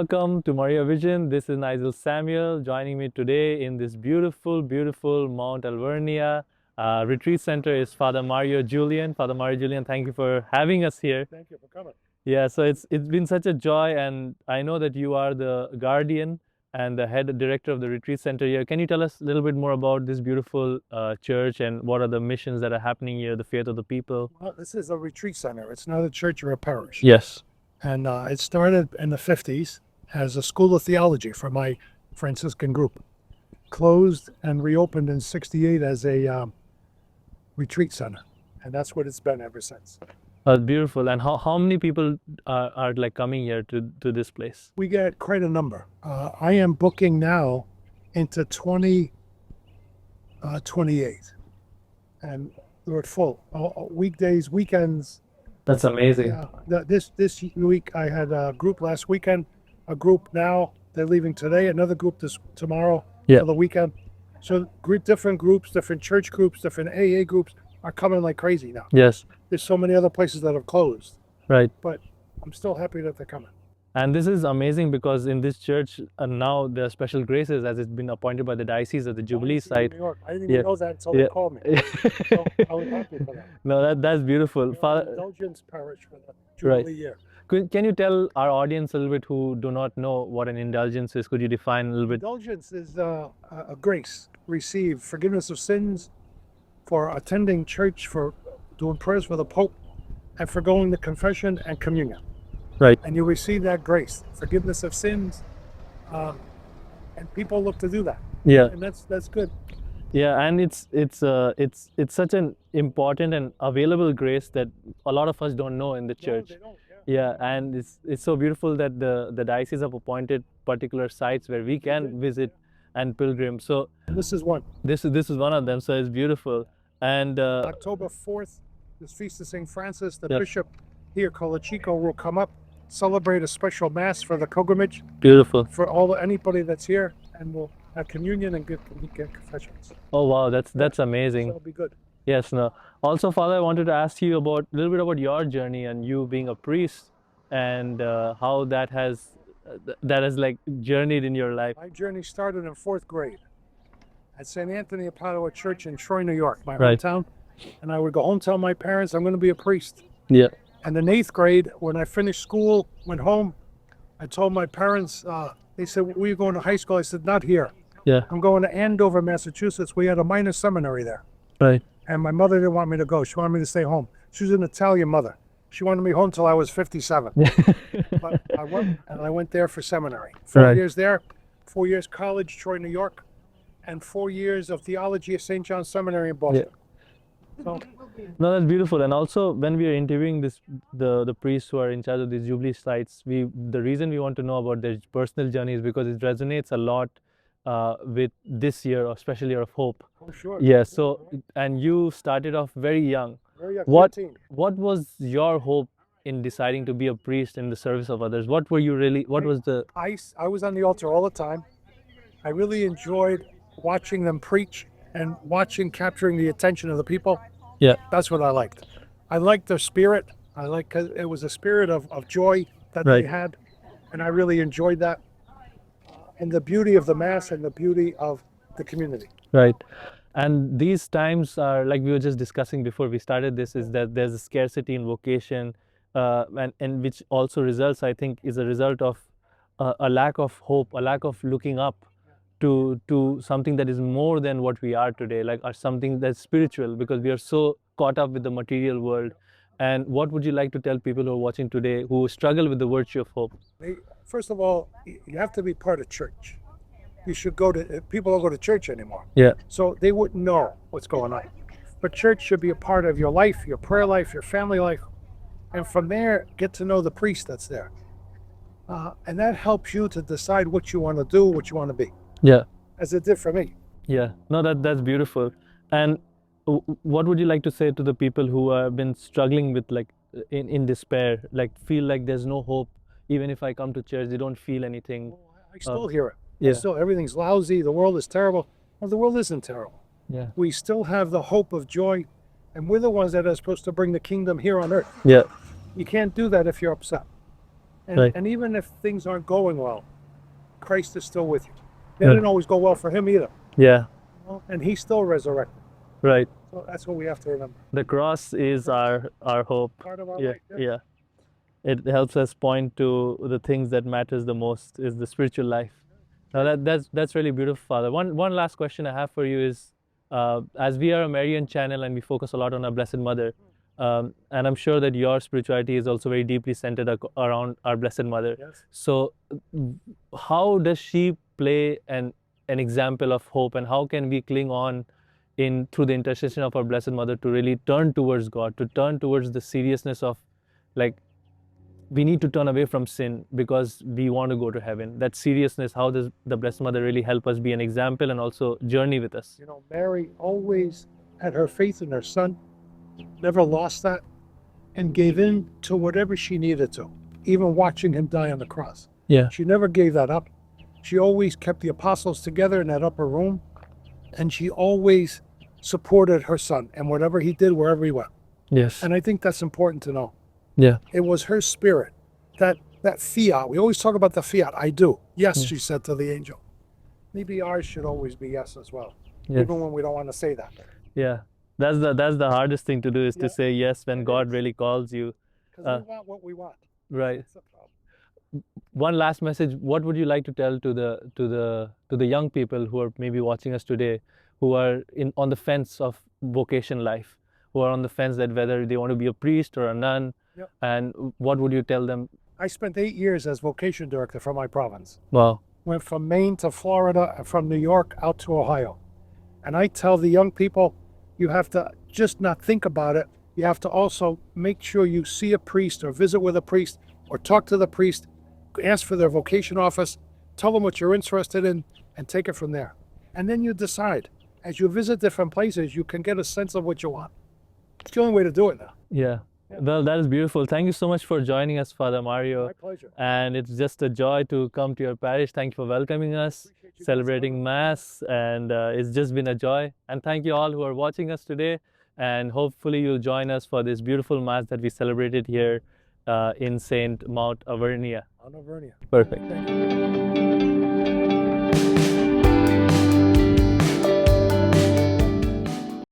welcome to Maria Vision. This is Nigel Samuel. Joining me today in this beautiful, beautiful Mount Alvernia Retreat Center is Father Mario Julian. Father Mario Julian, thank you for having us here. Thank you for coming. Yeah, so it's been such a joy, and I know that you are the guardian and the head director of the retreat center here. Can you tell us a little bit more about this beautiful church and what are the missions that are happening here, the faith of the people? Well, this is a retreat center. It's not a church or a parish. Yes. And it started in the 50s as a school of theology for my Franciscan group. Closed and reopened in 68 as a retreat center. And that's what it's been ever since. Beautiful. And how many people are like coming here to this place? We get quite a number. I am booking now into 2028. And we're full. Weekdays, weekends. That's amazing. Yeah, this week I had a group last weekend, a group now, they're leaving today, another group tomorrow for the weekend. So different groups, different church groups, different AA groups are coming like crazy now. Yes. There's so many other places that have closed. Right. But I'm still happy that they're coming. And this is amazing because in this church now there are special graces as it's been appointed by the diocese of the Jubilee site. New York. I didn't even know that until they called me. So I was happy for that. No, that's beautiful. Indulgence parish for the Jubilee year. Can you tell our audience a little bit who do not know what an indulgence is? Could you define a little bit? Indulgence is a grace received, forgiveness of sins, for attending church, for doing prayers for the Pope, and for going to confession and communion. Right. And you receive that grace, forgiveness of sins, and people look to do that. Yeah. And that's good. Yeah, and it's such an important and available grace that a lot of us don't know in the church. No, they don't, yeah, and it's so beautiful that the diocese have appointed particular sites where we can visit and pilgrim. So this is one. This is one of them. So it's beautiful. And October 4th, this feast of St. Francis, the bishop here, Colachico, will come up, celebrate a special mass for the pilgrimage. Beautiful. For anybody that's here, and we'll have communion and get confessions. Oh wow, that's amazing. So it'll be good. Yes, no. Also, Father, I wanted to ask you a little bit about your journey and you being a priest and how that has like journeyed in your life. My journey started in 4th grade at St. Anthony of Padua Church in Troy, New York, my hometown. And I would go home, tell my parents I'm going to be a priest. Yeah. And in 8th grade, when I finished school, went home, I told my parents, they said, "Where are you going to high school?" I said, "Not here. Yeah. I'm going to Andover, Massachusetts. We had a minor seminary there." Right. And my mother didn't want me to go. She wanted me to stay home. She was an Italian mother. She wanted me home till I was 57. But I went, and I went there for seminary. 4 years there, 4 years college, Troy, New York, and 4 years of theology at St. John's Seminary in Boston. Yeah. So, no, that's beautiful. And also, when we are interviewing the priests who are in charge of these Jubilee sites, the reason we want to know about their personal journey is because it resonates a lot with this year, or special year of hope. oh, sure. Yeah. So, and you started off very young. Very young, What 13. was your hope in deciding to be a priest in the service of others? What were you really? What was the? I was on the altar all the time. I really enjoyed watching them preach and capturing the attention of the people. Yeah. That's what I liked. I liked their spirit. Cause it was a spirit of joy that they had. And I really enjoyed that. And the beauty of the Mass and the beauty of the community. Right. And these times are, like we were just discussing before we started this, is that there's a scarcity in vocation, and which also results, I think, is a result of a lack of hope, a lack of looking up to something that is more than what we are today, like or something that's spiritual, because we are so caught up with the material world. And what would you like to tell people who are watching today who struggle with the virtue of hope? First of all, you have to be part of church. You should people don't go to church anymore. Yeah. So they wouldn't know what's going on. But church should be a part of your life, your prayer life, your family life. And from there, get to know the priest that's there. And that helps you to decide what you want to do, what you want to be. Yeah. As it did for me. Yeah. No, that's beautiful. And what would you like to say to the people who have been struggling with, like, in despair, like feel like there's no hope, even if I come to church, they don't feel anything? I still hear it. Yeah. Still, everything's lousy. The world is terrible. Well, the world isn't terrible. Yeah. We still have the hope of joy, and we're the ones that are supposed to bring the kingdom here on earth. Yeah. You can't do that if you're upset. And, Right. and even if things aren't going well, Christ is still with you. They Right. didn't always go well for him either. Yeah. And he's still resurrected. Right. So that's what we have to remember. The cross is our hope. Part of our Yeah. life. Yeah. It helps us point to the things that matters the most is the spiritual life. Now that's really beautiful, Father. One last question I have for you is, as we are a Marian channel and we focus a lot on our Blessed Mother, and I'm sure that your spirituality is also very deeply centered around our Blessed Mother. Yes. So, how does she play an example of hope, and how can we cling on in through the intercession of our Blessed Mother to really turn towards God, to turn towards the seriousness of, like, we need to turn away from sin because we want to go to heaven. That seriousness, how does the Blessed Mother really help us be an example and also journey with us? Mary always had her faith in her son, never lost that, and gave in to whatever she needed to, even watching him die on the cross. Yeah. She never gave that up. She always kept the apostles together in that upper room, and she always supported her son and whatever he did, wherever he went. Yes. And I think that's important to know. Yeah. It was her spirit, that fiat. We always talk about the fiat. I do. Yes, she said to the angel. Maybe ours should always be yes as well, Yes. even when we don't want to say that. Yeah. That's the hardest thing to do, is Yeah. to say yes when It God is. really calls you. Because we want what we want. Right. That's the problem. One last message. What would you like to tell to the young people who are maybe watching us today, who are on the fence of vocation life, who are on the fence that whether they want to be a priest or a nun, Yep. and what would you tell them? I spent 8 years as vocation director for my province. Wow. Went from Maine to Florida and from New York out to Ohio. And I tell the young people, you have to just not think about it. You have to also make sure you see a priest or visit with a priest or talk to the priest, ask for their vocation office, tell them what you're interested in, and take it from there. And then you decide. As you visit different places, you can get a sense of what you want. It's the only way to do it now. Yeah. Well, that is beautiful. Thank you so much for joining us, Father Mario. My pleasure. And it's just a joy to come to your parish. Thank you for welcoming us, Appreciate you guys celebrating Mass, and it's just been a joy. And thank you all who are watching us today. And hopefully you'll join us for this beautiful Mass that we celebrated here in Saint Mount Alvernia. On Alvernia. Perfect. Thank you.